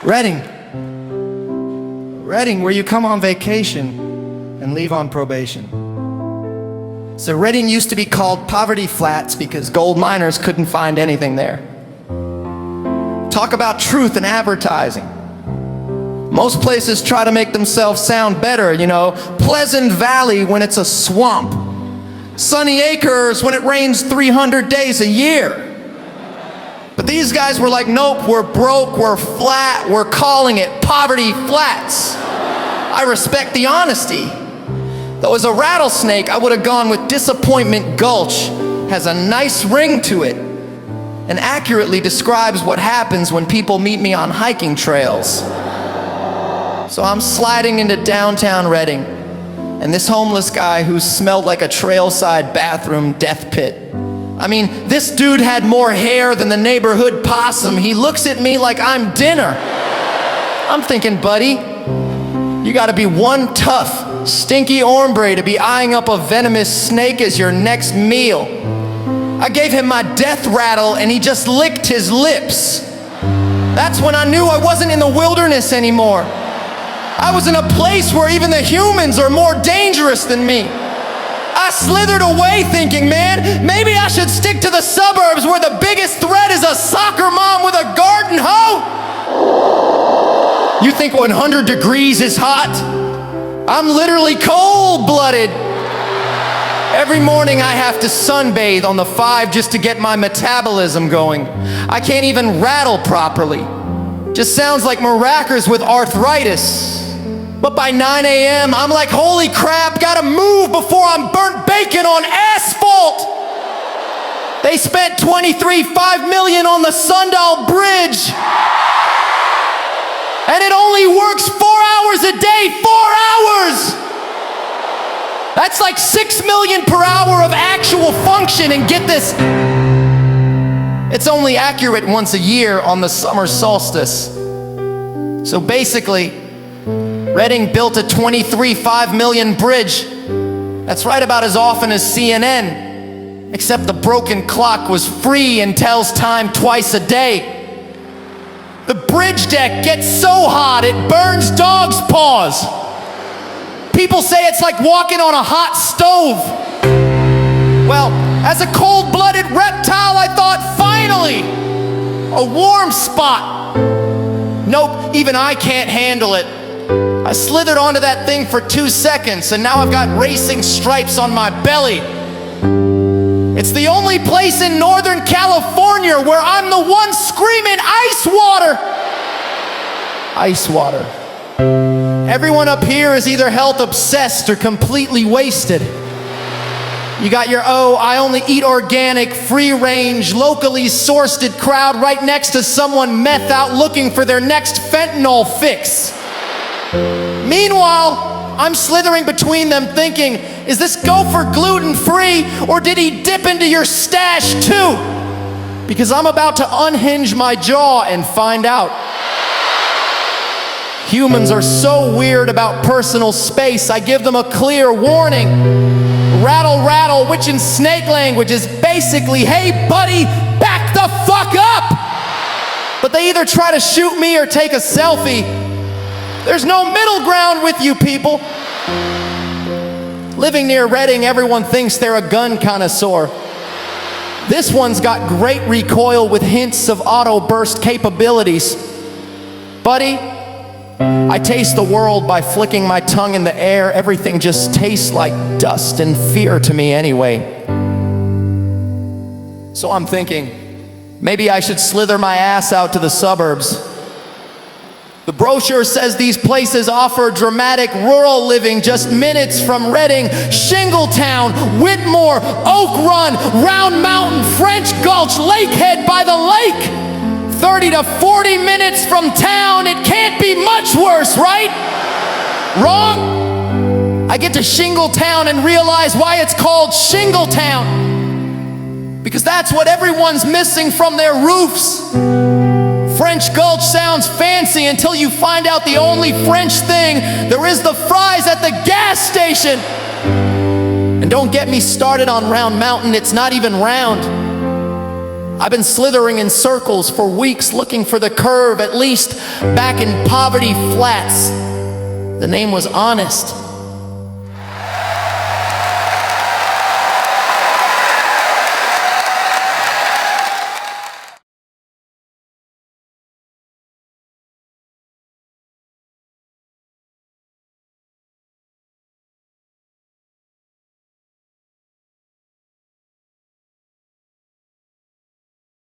Reading, where you come on vacation and leave on probation. So Reading used to be called Poverty Flats because gold miners couldn't find anything there. Talk about truth in advertising. Most places try to make themselves sound better, you know, Pleasant Valley when it's a swamp, Sunny Acres when it rains 300 days a year. But these guys were like, nope, we're broke, we're flat, we're calling it Poverty Flats. I respect the honesty. Though as a rattlesnake, I would have gone with Disappointment Gulch. Has a nice ring to it and accurately describes what happens when people meet me on hiking trails. So I'm sliding into downtown Reading, and this homeless guy who smelled like a trailside bathroom death pit. I mean, this dude had more hair than the neighborhood possum. He looks at me like I'm dinner. I'm thinking, buddy, you gotta be one tough, stinky hombre to be eyeing up a venomous snake as your next meal. I gave him my death rattle and he just licked his lips. That's when I knew I wasn't in the wilderness anymore. I was in a place where even the humans are more dangerous than me. I slithered away thinking, man, maybe I should stick to the suburbs where the biggest threat is a soccer mom with a garden hoe. You think 100 degrees is hot? I'm literally cold-blooded. Every morning I have to sunbathe on the 5 just to get my metabolism going. I can't even rattle properly. Just sounds like maracas with arthritis. But by 9 a.m., I'm like, holy crap, gotta move before I'm burnt bacon on asphalt. They spent $23.5 million on the Sundial Bridge. And it only works 4 hours a day, 4 hours. That's like 6 million per hour of actual function, and get this, it's only accurate once a year on the summer solstice. So basically, Reading built a $23.5 million bridge. That's right about as often as CNN, except the broken clock was free and tells time twice a day. The bridge deck gets so hot it burns dogs' paws. People say it's like walking on a hot stove. Well, as a cold-blooded reptile, I thought, finally, a warm spot. Nope, even I can't handle it. I slithered onto that thing for 2 seconds, and now I've got racing stripes on my belly. It's the only place in Northern California where I'm the one screaming, ice water! Ice water. Everyone up here is either health obsessed or completely wasted. You got your, I only eat organic, free range, locally sourced crowd right next to someone meth out looking for their next fentanyl fix. Meanwhile, I'm slithering between them thinking, is this gopher gluten-free or did he dip into your stash too? Because I'm about to unhinge my jaw and find out. Humans are so weird about personal space, I give them a clear warning. Rattle, rattle, which in snake language is basically, hey buddy, back the fuck up! But they either try to shoot me or take a selfie. There's no middle ground with you people. Living near Reading, everyone thinks they're a gun connoisseur. This one's got great recoil with hints of auto burst capabilities. Buddy, I taste the world by flicking my tongue in the air. Everything just tastes like dust and fear to me anyway. So I'm thinking, maybe I should slither my ass out to the suburbs. The brochure says these places offer dramatic rural living just minutes from Reading, Shingletown, Whitmore, Oak Run, Round Mountain, French Gulch, Lakehead by the lake. 30 to 40 minutes from town, it can't be much worse, right? Wrong? I get to Shingletown and realize why it's called Shingletown. Because that's what everyone's missing from their roofs. French Gulch sounds fancy until you find out the only French thing there is the fries at the gas station. And don't get me started on Round Mountain, it's not even round. I've been slithering in circles for weeks looking for the curve, at least back in Poverty Flats. The name was honest.